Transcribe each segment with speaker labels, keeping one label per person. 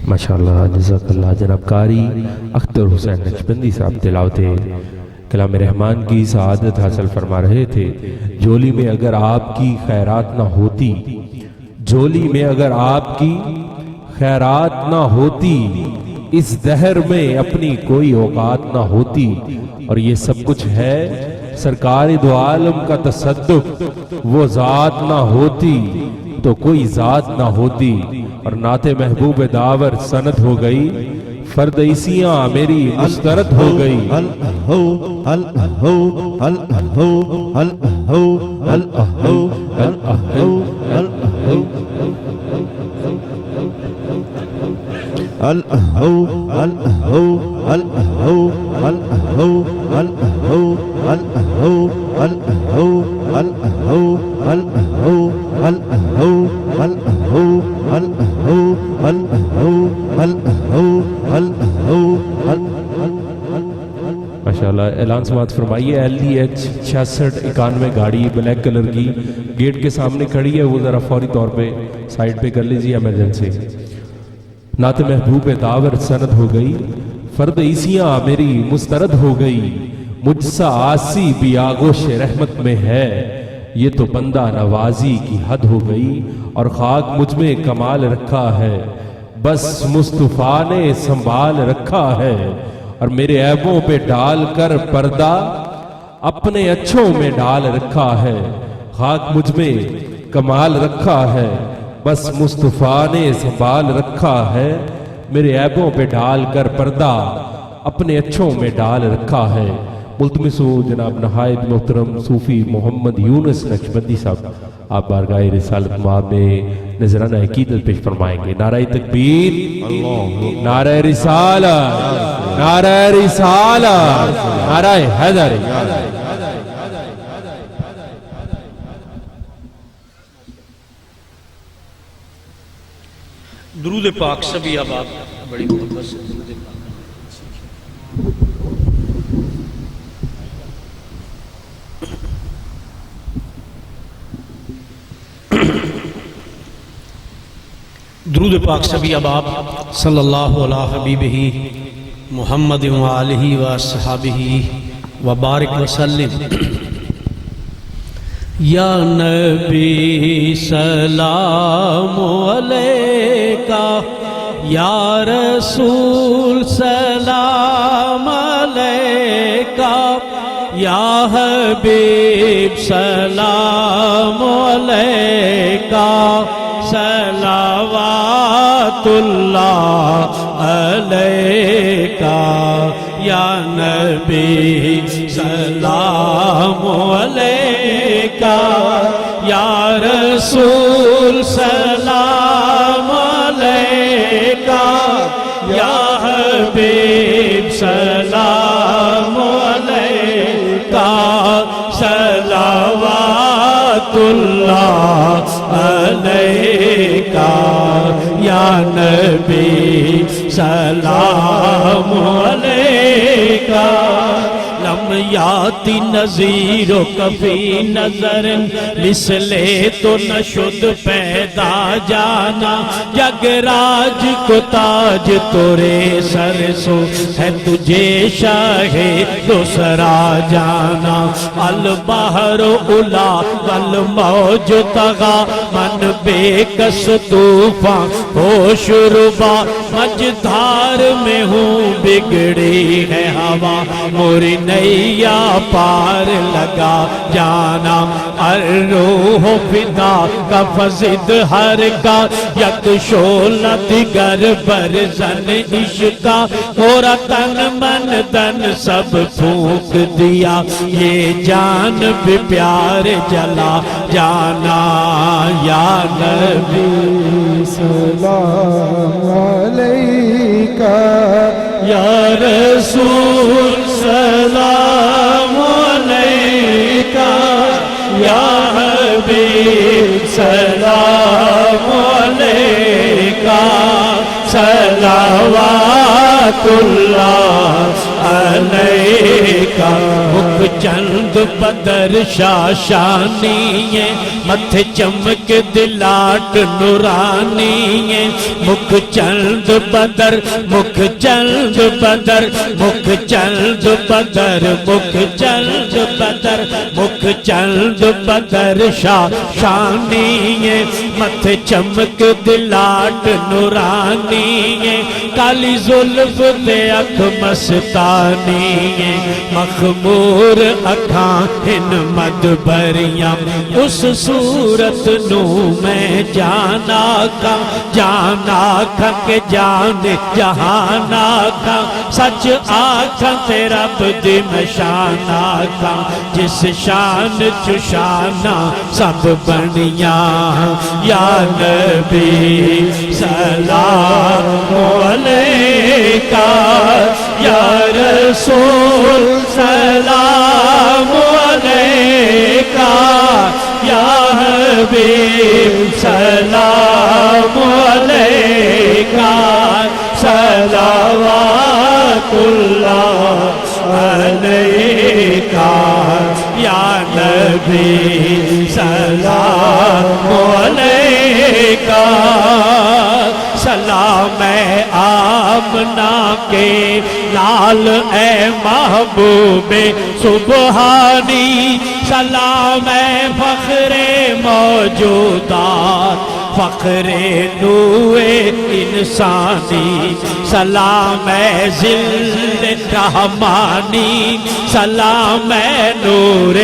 Speaker 1: ماشاءاللہ جزاک اللہ جناب قاری اختر حسین نقشبندی صاحب تلاوت کلام رحمان کی سعادت حاصل فرما رہے تھے۔ جھولی میں اگر آپ کی خیرات نہ ہوتی، جھولی میں اگر آپ کی خیرات نہ ہوتی، اس دہر میں اپنی کوئی اوقات نہ ہوتی، اور یہ سب کچھ ہے سرکار دو عالم کا تصدق، وہ ذات نہ ہوتی تو کوئی ذات نہ ہوتی، اور نعت محبوب داور سند ہو گئی، فردیسیاں میری مسترد ہو گئی۔ ماشاءاللہ اعلان سماعت فرمائیے۔ LDH 6691 گاڑی بلیک کلر کی گیٹ کے سامنے کھڑی ہے، وہ ذرا فوری طور پہ سائیڈ پہ کر لیجیے، ایمرجنسی۔ نعت محبوب داور سند ہو گئی، فرد عیسیاں میری مسترد ہو گئی، مجھ سا آسی بھی آغوش رحمت میں ہے، یہ تو بندہ نوازی کی حد ہو گئی، اور خاک مجھ میں کمال رکھا ہے، بس مصطفیٰ نے سنبھال رکھا ہے، اور میرے عیبوں پہ ڈال کر پردہ اپنے اچھوں میں ڈال رکھا ہے، خاک مجھ میں کمال رکھا ہے، بس مصطفیٰ نے سنبھال رکھا ہے، میرے عیبوں پہ ڈال کر پردہ اپنے اچھوں میں ڈال رکھا ہے۔ ملتمس ہو جناب نہایت محترم صوفی محمد یونس نقشبندی صاحب، آپ بارگاہ رسالت مآب میں نذرانہ عقیدت پیش فرمائیں گے۔ نعرہ تکبیر، نعرہ رسالت، نعرہ رسالت، نعرہ حیدر۔
Speaker 2: درود پاک سبھی اب آپ بڑی محبت سے درود پاک درود پاک سبھی اب آپ صلی اللہ علیہ حبیبہ محمد وآلہ وصحابہ وبارک وسلم۔ یا نبی سلام علیکہ، یا رسول سلام علیکہ، یا حبیب سلام علیکہ، صلوات اللہ علیکہ، یا نبی سلام علیکہ، یا رسول سلام علیکہ، یا حبیب سلام علیکہ، صلوات اللہ علیکہ، یا نبی سلام علیکہ۔ لم یاتی نظیر و کفی نظر مثلے تو نشد پیدا جانا، جگ راج کو تاج تورے سر سو ہے تجھے شاہ دوسرا جانا، البحر الا والموج طغا، من بے کس طوفان ہوش ربا، مجدھار میں ہوں بگڑی ہے ہوا، موری نیا پار لگا جانا، الروح فدا کا فزد ہر کا، یک شولہ دیگر برزن عشقا، اور تن من دن سب پھونک دیا، یہ جان بھی پیار جلا جانا، یا نبی سلام علیکہ، یا رسول سلام علیکہ، یا حبیب سلام علیکہ، صلوات اللہ
Speaker 3: علیکا مکھ چند بدر شاشانی متھے چمک دلاٹ نورانی مکھ چند بدر مکھ چند بدر مکھ چند بدر مکھ چند بدر مکھ چند بدر شاشانی متھے چمک دلاٹ نورانی کالی زلف دے اکھ مستانی مخمور اکھاں ہن مدبریاں اس صورت نو میں جانا کھا کہ جان جہانا کھا سچ آکھاں تے رب دی میں شان آکھاں جس شان چشانا سب بنیاں یا نبی سلام علیکہ یا رسول سلام علیکہ یا حبیب سلام علیکہ صلوات اللہ علیکہ یا نبی سلام علیکہ سلام آمنہ کے لال اے محبوب سبحانی سلام فخر موجودات فخر نوے انسانی سلام ذل رحمانی سلام نور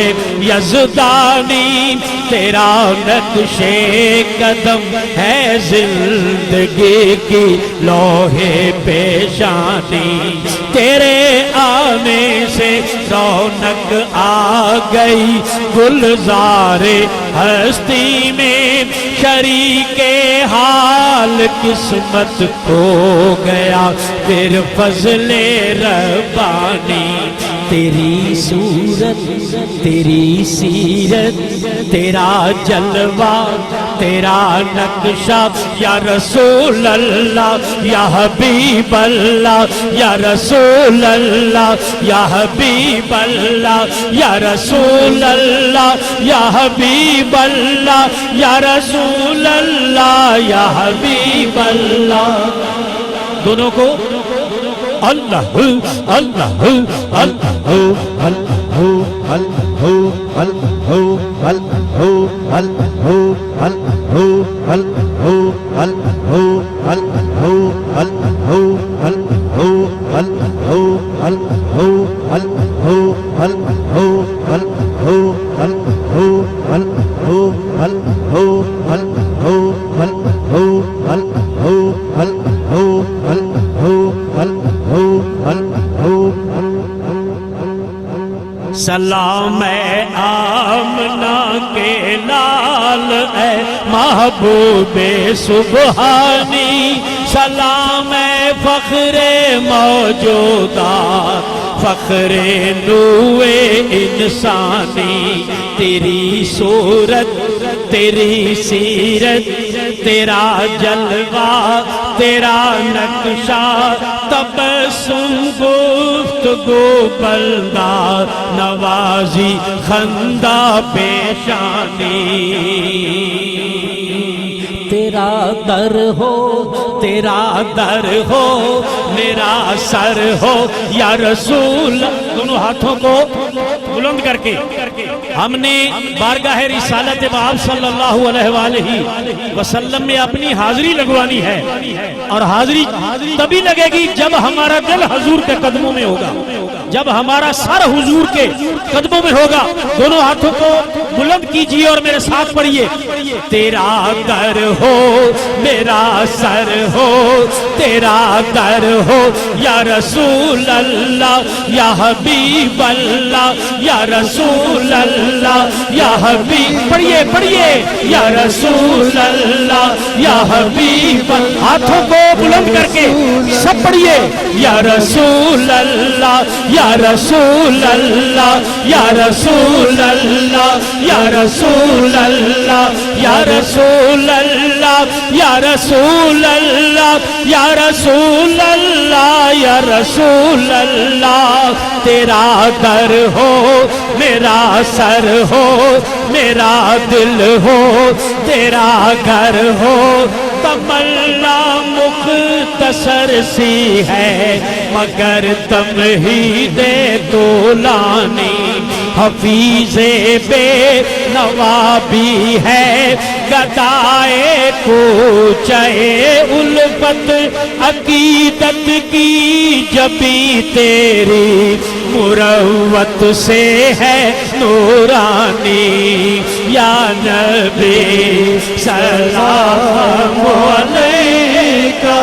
Speaker 3: یزدانی تیرا نقش قدم ہے زندگی کی لوح پیشانی تیرے آنے سے رونق آ گئی گلزار ہستی میں شریک حال قسمت کھو گیا پھر فضل ربانی تیری صورت تیری سیرت تیرا جلوہ تیرا نقشہ یا رسول اللہ یا حبیب اللہ یا رسول اللہ یا حبیب اللہ یا رسول اللہ یا حبیب اللہ یا رسول اللہ یا حبیب اللہ دونوں کو اللہ اللہ اللہ سلام آمنہ کے لال اے محبوب سبحانی سلام فخر موجودات فخر نوے انسانی تیری صورت تیری سیرت تیرا جلوہ تیرا نقشہ تبسم گفتگو بلدار نوازی خندہ پیشانی تیرا در ہو میرا سر ہو یا رسول دونوں ہاتھوں کو بلند کر کے ہم نے بارگاہ رسالت باب صلی اللہ علیہ وآلہ وسلم میں اپنی حاضری لگوانی ہے اور حاضری تبھی لگے گی جب ہمارا دل حضور کے قدموں میں ہوگا جب ہمارا سر حضور کے قدموں میں ہوگا دونوں ہاتھوں کو بلند کیجئے اور میرے ساتھ پڑھیے تیرا در ہو میرا سر ہو تیرا در ہو یا رسول اللہ یا حبیب اللہ یا رسول اللہ یا حبیب پڑھیے یا رسول اللہ یا حبیب ہاتھوں کو بلند کر کے سب پڑھیے یا رسول اللہ یا رسول اللہ یا رسول اللہ یا رسول اللہ یا رسول اللہ یا رسول اللہ یا رسول اللہ یا رسول اللہ تیرا در ہو میرا سر ہو میرا دل ہو تیرا گھر ہو تمنا مختصر سی ہے مگر تمہید طولانی حفیظ بے نوا بھی ہے گدائے کوچہ الفت عقیدت کی جبی تیری مروت سے ہے نورانی یا نبی سلام علیکہ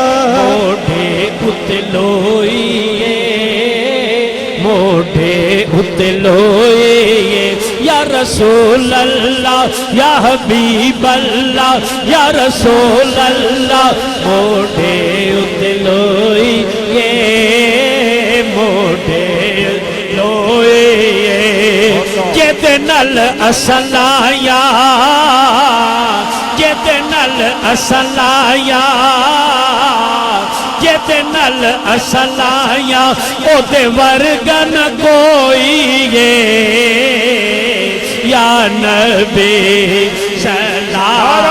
Speaker 3: موڈھے اتلوئے یا رسول اللہ یا حبیب اللہ یا رسول اللہ موڈھے اتلوئے جدنل اسلایا جدنل اسلایا جدنل اسلایا او دے ورگن کوئی یا نبی سلام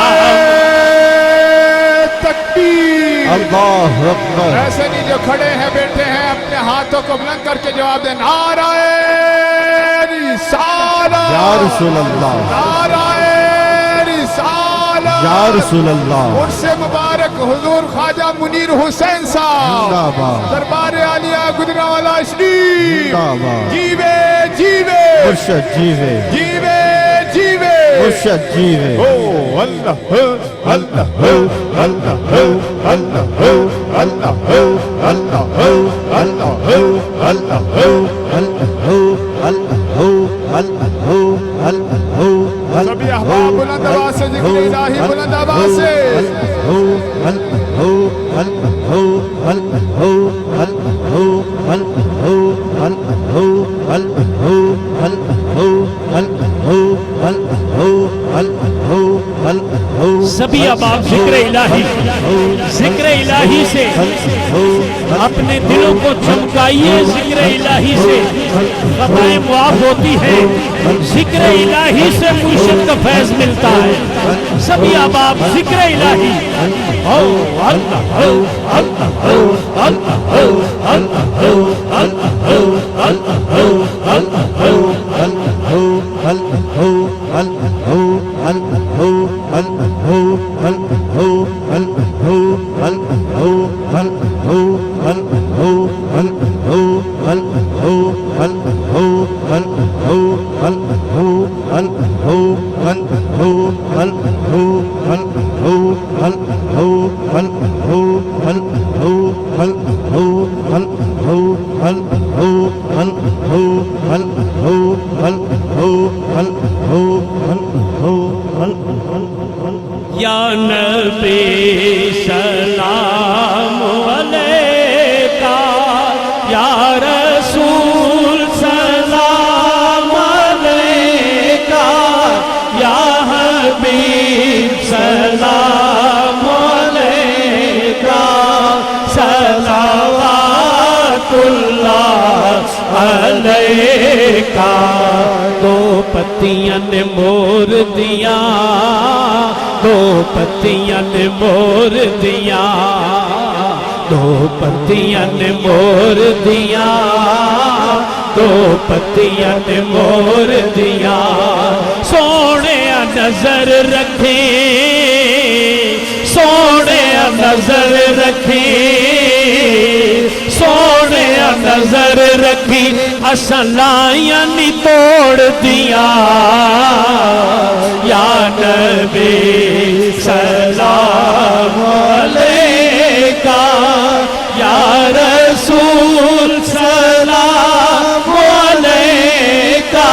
Speaker 4: تکبیر اللہ اکبر ایسے نہیں جو کھڑے ہیں بیٹھے ہیں اپنے ہاتھوں کو بلند کر کے جواب دیں نعرہ رسالت
Speaker 5: یا رسول اللہ
Speaker 4: نعرہ رسالت
Speaker 5: یا رسول اللہ
Speaker 4: عرص مبارک حضور خواجہ منیر حسین صاحب دربار عالیہ گجرانوالہ شریف جیوے جیوے
Speaker 5: مرشد جیوے
Speaker 4: جیوے جیوے
Speaker 5: مرشد جیوے
Speaker 4: اللہ اللہ اللہ اللہ سبھی احباب بلند آواز سے ذکر الہی بلند آواز سے
Speaker 3: سبھی احباب ذکر الہی سے اپنے دلوں کو چمکائیے ذکر الہی سے خطائیں معاف ہوتی ہیں ذکر الہی سے مرشد کا فیض ملتا ہے سبھی احباب ذکر الہی یا نبی سلام علیکہ یا رسول سلام علیکہ یا حبیب سلام علیکہ صلوات اللہ علیکہ دو پتیاں نے مور دیاں دو پتیاں نے مور دیاں دو پتیاں نے مور دیاں دو پتیاں نے مور دیاں سونے نظر رکھیں سونے نظر رکھیں سونے نظر رکھی اسلائیاں نی توڑ دیا یا نبی سلام علیکہ یا رسول سلام علیکہ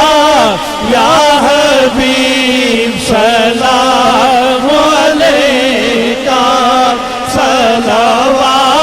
Speaker 3: یا حبیب سلام علیکہ صلوات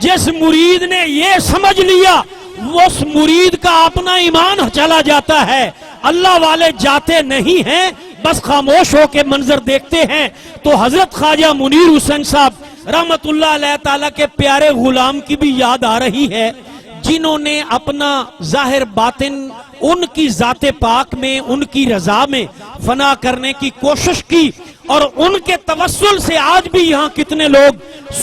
Speaker 3: جس مرید نے یہ سمجھ لیا وہ اس مرید کا اپنا ایمان چلا جاتا ہے، اللہ والے جاتے نہیں ہیں، بس خاموش ہو کے منظر دیکھتے ہیں۔ تو حضرت خواجہ منیر حسین صاحب رحمت اللہ علیہ تعالیٰ کے پیارے غلام کی بھی یاد آ رہی ہے، جنہوں نے اپنا ظاہر باطن ان کی ذات پاک میں، ان کی رضا میں فنا کرنے کی کوشش کی، اور ان کے توسل سے آج بھی یہاں کتنے لوگ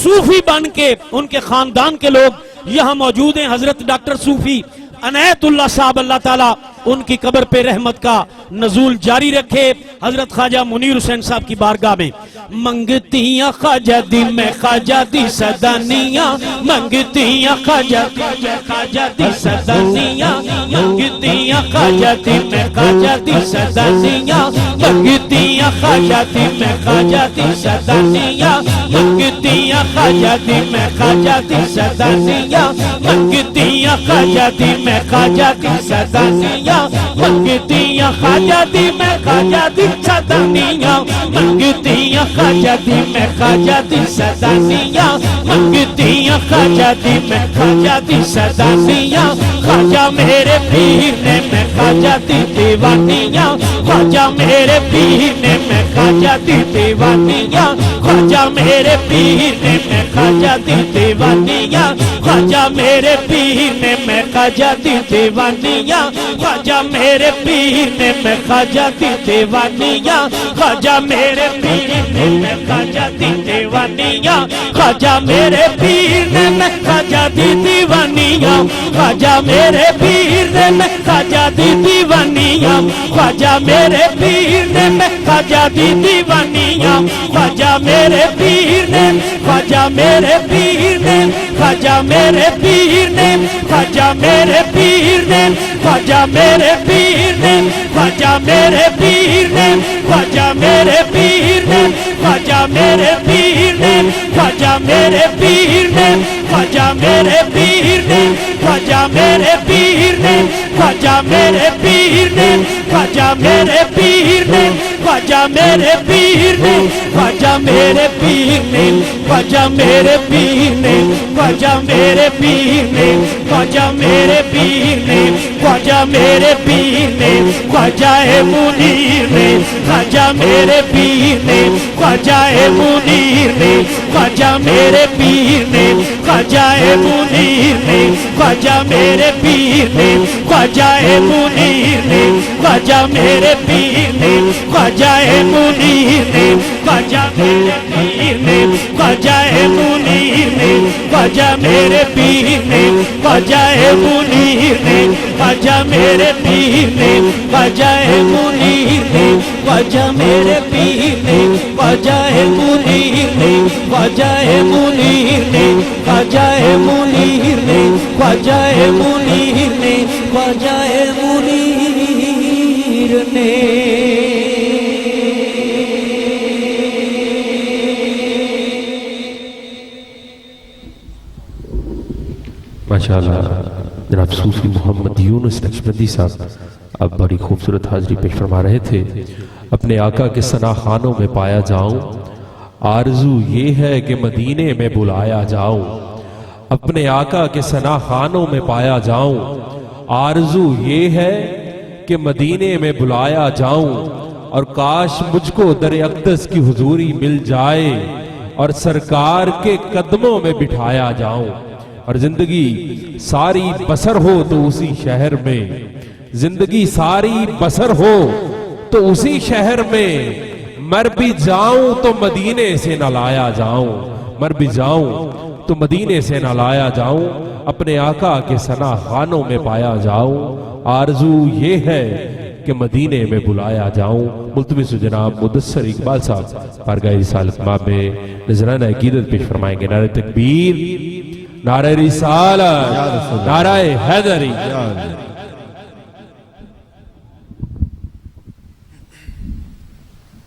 Speaker 3: صوفی بن کے، ان کے خاندان کے لوگ یہاں موجود ہیں۔ حضرت ڈاکٹر صوفی عنایت اللہ صاحب، اللہ تعالیٰ ان کی قبر پہ رحمت کا نزول جاری رکھے۔ حضرت خواجہ منیر حسین صاحب کی بارگاہ میں منگتیاں خواجہ دی میں خواجہ دی صدانیاں، منگتیاں خواجہ دی صدانیاں، منگتیاں خواجہ دی میں خواجہ دی صدانیاں، منگتیاں خواجہ دی میں خواجہ دی صدانیاں، منگتیاں خواجہ دی میں خواجہ دی صدانیاں، منگتیاں خواجہ دی میں خواجہ دی صدانیاں، منگتیاں خواجہ دی میں خواجہ دی صدانیاں، منگتیاں خواجہ دی میں خواجہ دی صدانیاں، منگتیاں خواجہ دی میں خواجہ دی صدانیاں، خواجہ میرے پیر نے میں خواجہ دی دیوانیاں، خواجہ میرے پیر نے میں خواجہ دی دیوانیاں، خواجہ میرے پیر نے میں خواجہ دی دیوانیاں، خواجہ میرے پیر نے میں خواجہ دی دیوانیاں، خواجہ میرے پیر نے میں خواجہ دی دیوانیاں، خواجہ میرے پیر نے میں خواجہ دی دیوانیاں، خواجہ میرے پیر نے میں خواجہ دی دیوانیاں، خواجہ میرے پیر نے میں خواجہ دی دیوانیاں، خواجہ میرے پیر نے میں خواجہ دی دیوانیاں، خواجہ میرے پیر نے، خواجہ میرے پیر نے، خواجہ میرے پیر نے، خواجہ میرے پیر نے، خواجہ میرے پیر نے، خواجہ میرے پیر نے، خواجہ میرے پیر نے، خواجہ میرے پیر نے، خواجہ میرے پیر نے، خواجہ میرے پیر نے، خواجہ میرے پیر نے، خواجہ میرے پیر نے، خواجہ میرے پیر نے، خواجہ میرے پیر نے، خواجہ میرے پیر نے، خواجہ میرے پیر نے، خواجہ میرے پیر نے، خواجہ میرے پیر نے، خواجہ میرے پیر نے، خواجہ منیر نے، خواجہ میرے پیر نے، خواجہ منیر نے، خواجہ میرے پیر نے، خواجہ منیر نے، خواجہ میرے پیر نے، خواجہ منیر نے، خواجہ میرے پیر نے، خواجہ منیر نے، خواجہ میرے پیر نے، خواجہ منیر نے، خواجہ میرے پیر نے، خواجہ منیر نے، خواجہ میرے پیر نے، خواجہ منیر نے، خواجہ میرے پیر نے، خواجہ منیر نے، خواجہ منیر نے، خواجہ منیر نے، خواجہ منیر نے، خواجہ منیر نے۔
Speaker 1: ماشاءاللہ جناب صوفی محمد یونس نقشبندی صاحب اب بڑی خوبصورت حاضری پیش فرما رہے تھے۔ اپنے آقا کے ثنا خانوں میں پایا جاؤں، آرزو یہ ہے کہ مدینے میں بلایا جاؤں، اپنے آقا کے ثنا خانوں میں پایا جاؤں، آرزو یہ ہے کہ مدینے میں بلایا جاؤں، اور کاش مجھ کو در اقدس کی حضوری مل جائے اور سرکار کے قدموں میں بٹھایا جاؤں، اور زندگی ساری بسر ہو تو اسی شہر میں، زندگی ساری بسر ہو تو اسی شہر میں، مر بھی جاؤں تو مدینے سے نہ لایا جاؤں، مر بھی جاؤں تو مدینے سے نہ لایا جاؤں، اپنے آقا کے ثنا خانوں میں پایا جاؤں، آرزو یہ ہے کہ مدینے میں بلایا جاؤں۔ ملتمس جناب مدثر اقبال صاحب بارگاہ رسالت مآب میں نذرانہ عقیدت پیش فرمائیں گے۔ نعرہ تکبیر، نعرہ رسالت، نعرہ حیدری۔